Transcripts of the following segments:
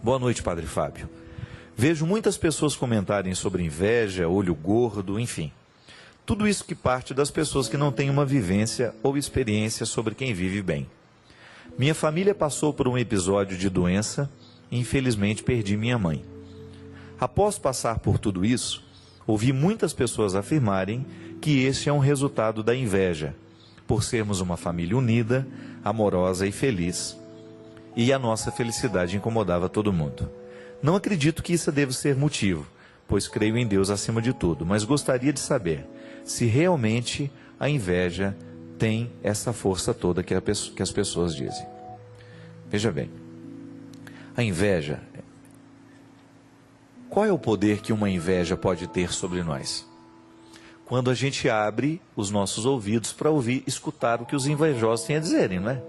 Boa noite, Padre Fábio. Vejo muitas pessoas comentarem sobre inveja, olho gordo, enfim. Tudo isso que parte das pessoas que não têm uma vivência ou experiência sobre quem vive bem. Minha família passou por um episódio de doença e infelizmente perdi minha mãe. Após passar por tudo isso, ouvi muitas pessoas afirmarem que esse é um resultado da inveja, por sermos uma família unida, amorosa e feliz. E a nossa felicidade incomodava todo mundo. Não acredito que isso deva ser motivo, pois creio em Deus acima de tudo, mas gostaria de saber se realmente a inveja tem essa força toda que as pessoas dizem. Veja bem, a inveja, qual é o poder que uma inveja pode ter sobre nós? Quando a gente abre os nossos ouvidos para ouvir, escutar o que os invejosos têm a dizerem, não é?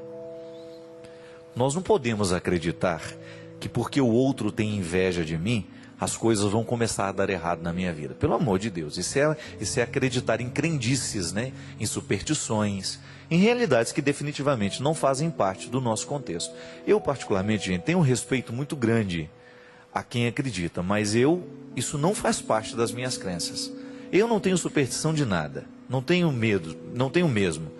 Nós não podemos acreditar que porque o outro tem inveja de mim, as coisas vão começar a dar errado na minha vida. Pelo amor de Deus, isso é acreditar em crendices, né? Em superstições, em realidades que definitivamente não fazem parte do nosso contexto. Eu, particularmente, gente, tenho um respeito muito grande a quem acredita, mas isso não faz parte das minhas crenças. Eu não tenho superstição de nada, não tenho medo, não tenho mesmo.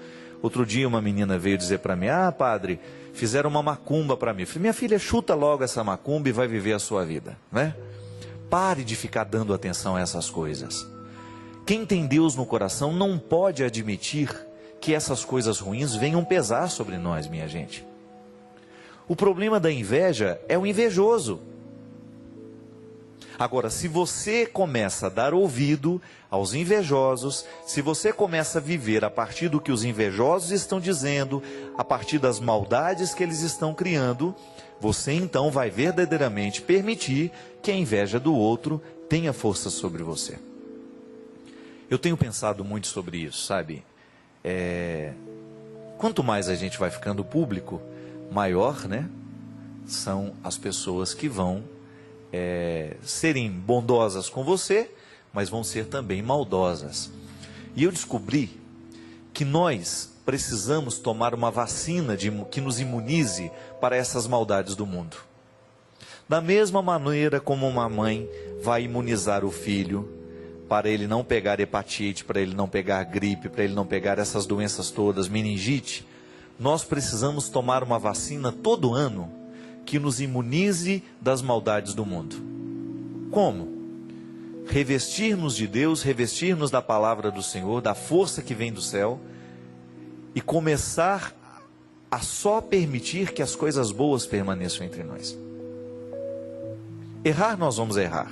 Outro dia uma menina veio dizer para mim: padre, fizeram uma macumba para mim. Eu falei: minha filha, chuta logo essa macumba e vai viver a sua vida, né? Pare de ficar dando atenção a essas coisas. Quem tem Deus no coração não pode admitir que essas coisas ruins venham pesar sobre nós, minha gente. O problema da inveja é o invejoso. Agora, se você começa a dar ouvido aos invejosos, se você começa a viver a partir do que os invejosos estão dizendo, a partir das maldades que eles estão criando, você então vai verdadeiramente permitir que a inveja do outro tenha força sobre você. Eu tenho pensado muito sobre isso, sabe? Quanto mais a gente vai ficando público, maior, né, são as pessoas que vão serem bondosas com você, mas vão ser também maldosas. E eu descobri que nós precisamos tomar uma vacina que nos imunize para essas maldades do mundo. Da mesma maneira como uma mãe vai imunizar o filho, para ele não pegar hepatite, para ele não pegar gripe, para ele não pegar essas doenças todas, meningite, nós precisamos tomar uma vacina todo ano, que nos imunize das maldades do mundo. Como? Revestir-nos de Deus, revestir-nos da palavra do Senhor, da força que vem do céu, e começar a só permitir que as coisas boas permaneçam entre nós. Errar, nós vamos errar.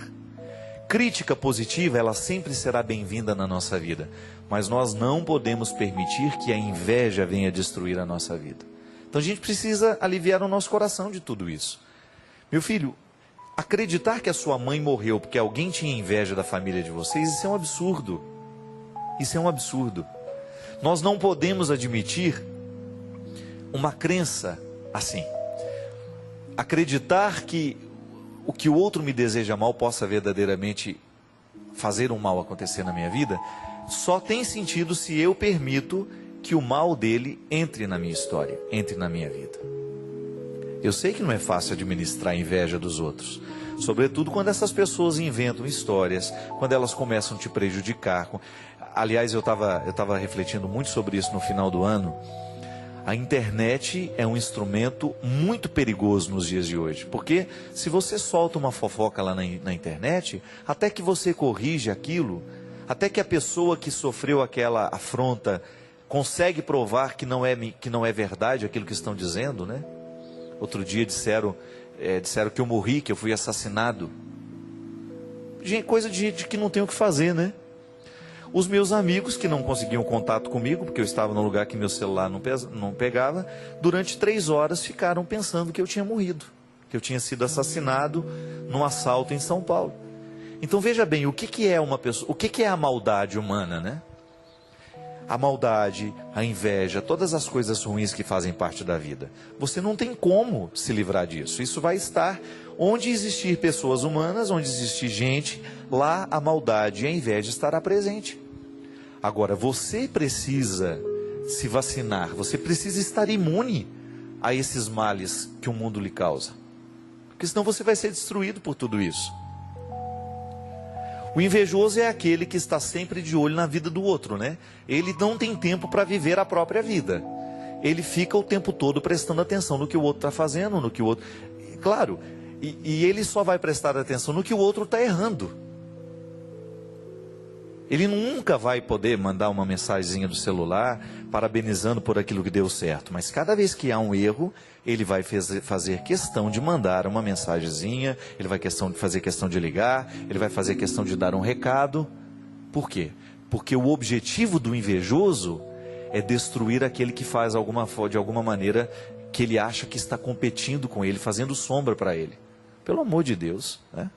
Crítica positiva, ela sempre será bem-vinda na nossa vida, mas nós não podemos permitir que a inveja venha destruir a nossa vida. Então a gente precisa aliviar o nosso coração de tudo isso. Meu filho, acreditar que a sua mãe morreu porque alguém tinha inveja da família de vocês, isso é um absurdo. Isso é um absurdo. Nós não podemos admitir uma crença assim. Acreditar que o outro me deseja mal possa verdadeiramente fazer um mal acontecer na minha vida, só tem sentido se eu permito que o mal dele entre na minha história, entre na minha vida. Eu sei que não é fácil administrar a inveja dos outros, sobretudo quando essas pessoas inventam histórias, quando elas começam a te prejudicar. Aliás, eu estava refletindo muito sobre isso no final do ano. A internet é um instrumento muito perigoso nos dias de hoje, porque se você solta uma fofoca lá na internet, até que você corrige aquilo, até que a pessoa que sofreu aquela afronta consegue provar que não é verdade aquilo que estão dizendo, né? Outro dia disseram que eu morri, que eu fui assassinado. Gente, coisa de gente que não tem o que fazer, né? Os meus amigos que não conseguiam contato comigo, porque eu estava num lugar que meu celular não pegava, durante 3 horas ficaram pensando que eu tinha morrido, que eu tinha sido assassinado num assalto em São Paulo. Então veja bem, o que é uma pessoa, o que é a maldade humana, né? A maldade, a inveja, todas as coisas ruins que fazem parte da vida. Você não tem como se livrar disso. Isso vai estar onde existir pessoas humanas, onde existir gente, lá a maldade e a inveja estará presente. Agora, você precisa se vacinar, você precisa estar imune a esses males que o mundo lhe causa. porque senão você vai ser destruído por tudo isso. O invejoso é aquele que está sempre de olho na vida do outro, né? Ele não tem tempo para viver a própria vida. Ele fica o tempo todo prestando atenção no que o outro está fazendo, no que o outro... Claro, e ele só vai prestar atenção no que o outro está errando. Ele nunca vai poder mandar uma mensagenzinha do celular parabenizando por aquilo que deu certo. Mas cada vez que há um erro, ele vai fazer questão de mandar uma mensagenzinha, ele vai fazer questão de ligar, ele vai fazer questão de dar um recado. Por quê? Porque o objetivo do invejoso é destruir aquele que faz de alguma maneira que ele acha que está competindo com ele, fazendo sombra para ele. Pelo amor de Deus, né?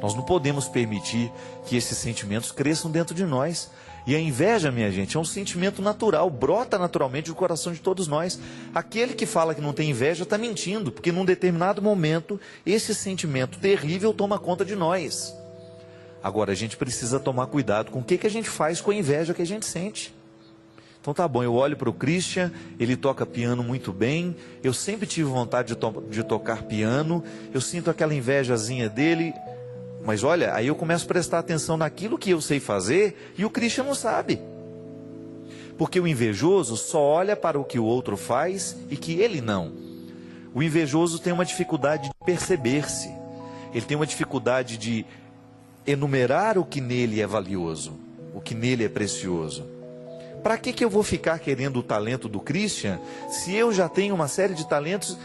Nós não podemos permitir que esses sentimentos cresçam dentro de nós. E a inveja, minha gente, é um sentimento natural, brota naturalmente do coração de todos nós. Aquele que fala que não tem inveja está mentindo, porque num determinado momento, esse sentimento terrível toma conta de nós. Agora, a gente precisa tomar cuidado com o que a gente faz com a inveja que a gente sente. Então tá bom, eu olho para o Christian, ele toca piano muito bem, eu sempre tive vontade de tocar piano, eu sinto aquela invejazinha dele... Mas olha, aí eu começo a prestar atenção naquilo que eu sei fazer e o Christian não sabe. Porque o invejoso só olha para o que o outro faz e que ele não. O invejoso tem uma dificuldade de perceber-se. Ele tem uma dificuldade de enumerar o que nele é valioso, o que nele é precioso. Para que eu vou ficar querendo o talento do Christian se eu já tenho uma série de talentos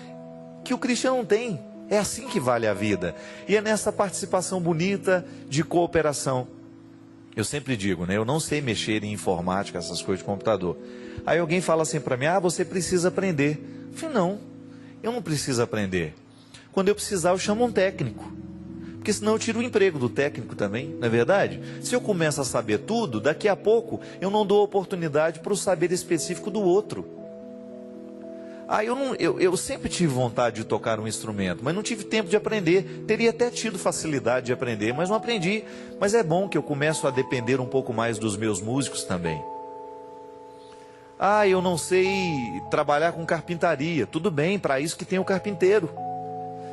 que o Christian não tem? É assim que vale a vida. E é nessa participação bonita de cooperação. Eu sempre digo, né? Eu não sei mexer em informática, essas coisas de computador. Aí alguém fala assim para mim, você precisa aprender. Eu falei, não, eu não preciso aprender. Quando eu precisar, eu chamo um técnico. Porque senão eu tiro o emprego do técnico também, não é verdade? Se eu começo a saber tudo, daqui a pouco eu não dou oportunidade para o saber específico do outro. Eu sempre tive vontade de tocar um instrumento, mas não tive tempo de aprender. Teria até tido facilidade de aprender, mas não aprendi. Mas é bom que eu começo a depender um pouco mais dos meus músicos também. Eu não sei trabalhar com carpintaria. Tudo bem, para isso que tem o carpinteiro.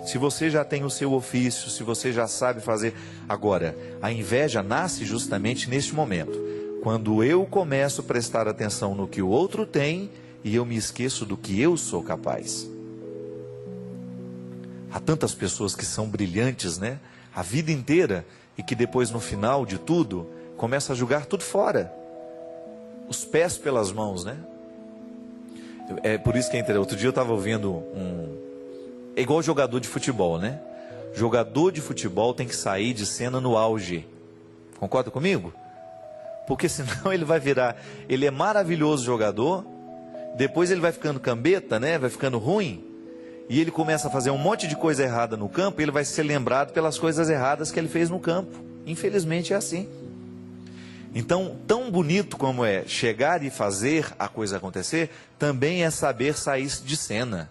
Se você já tem o seu ofício, se você já sabe fazer... Agora, a inveja nasce justamente neste momento. Quando eu começo a prestar atenção no que o outro tem... e eu me esqueço do que eu sou capaz. Há tantas pessoas que são brilhantes, né? A vida inteira, e que depois no final de tudo, começa a jogar tudo fora. Os pés pelas mãos, né? É por isso que é interessante. Outro dia eu estava ouvindo É igual jogador de futebol, né? Jogador de futebol tem que sair de cena no auge. Concorda comigo? Porque senão ele vai virar... Ele é maravilhoso jogador... Depois ele vai ficando cambeta, né? Vai ficando ruim. E ele começa a fazer um monte de coisa errada no campo. E ele vai ser lembrado pelas coisas erradas que ele fez no campo. Infelizmente é assim. Então, tão bonito como é chegar e fazer a coisa acontecer, também é saber sair de cena.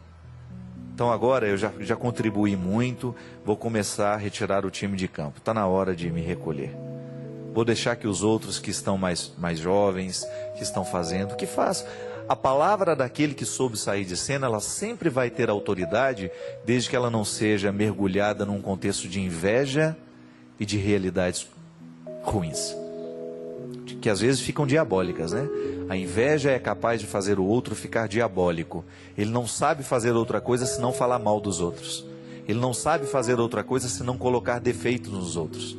Então agora eu já contribuí muito. Vou começar a retirar o time de campo. Está na hora de me recolher. Vou deixar que os outros que estão mais jovens, que estão fazendo, que façam. A palavra daquele que soube sair de cena, ela sempre vai ter autoridade, desde que ela não seja mergulhada num contexto de inveja e de realidades ruins, que às vezes ficam diabólicas, né? A inveja é capaz de fazer o outro ficar diabólico. Ele não sabe fazer outra coisa senão falar mal dos outros. Ele não sabe fazer outra coisa senão colocar defeitos nos outros.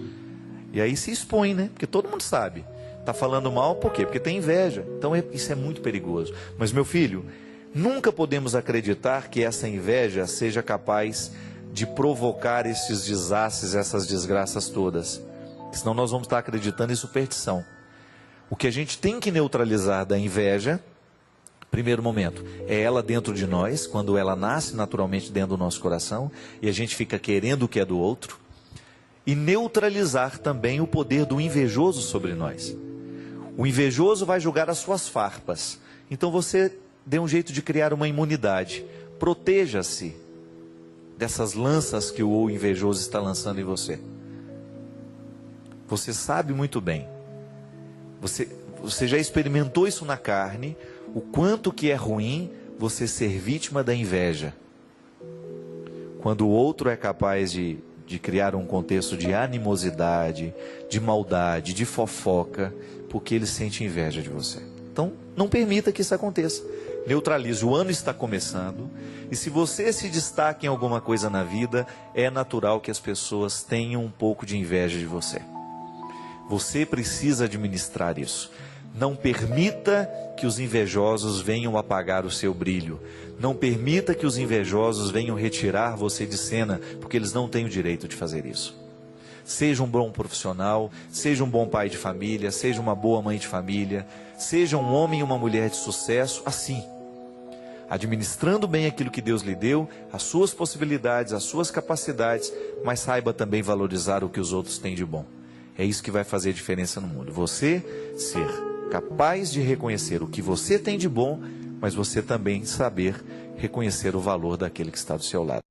E aí se expõe, né? Porque todo mundo sabe. Está falando mal, por quê? Porque tem inveja. Então isso é muito perigoso. Mas meu filho, nunca podemos acreditar que essa inveja seja capaz de provocar esses desastres, essas desgraças todas. Senão nós vamos estar acreditando em superstição. O que a gente tem que neutralizar da inveja, primeiro momento, é ela dentro de nós, quando ela nasce naturalmente dentro do nosso coração, e a gente fica querendo o que é do outro. E neutralizar também o poder do invejoso sobre nós. O invejoso vai jogar as suas farpas. Então você dê um jeito de criar uma imunidade. Proteja-se dessas lanças que o invejoso está lançando em você. Você sabe muito bem. Você já experimentou isso na carne. O quanto que é ruim você ser vítima da inveja. quando o outro é capaz de criar um contexto de animosidade, de maldade, de fofoca, porque ele sente inveja de você. Então, não permita que isso aconteça. Neutralize. O ano está começando, e se você se destaca em alguma coisa na vida, é natural que as pessoas tenham um pouco de inveja de você. Você precisa administrar isso. Não permita que os invejosos venham apagar o seu brilho. Não permita que os invejosos venham retirar você de cena, porque eles não têm o direito de fazer isso. Seja um bom profissional, seja um bom pai de família, seja uma boa mãe de família, seja um homem e uma mulher de sucesso, assim, administrando bem aquilo que Deus lhe deu, as suas possibilidades, as suas capacidades, mas saiba também valorizar o que os outros têm de bom. É isso que vai fazer diferença no mundo. Você ser capaz de reconhecer o que você tem de bom, mas você também saber reconhecer o valor daquele que está do seu lado.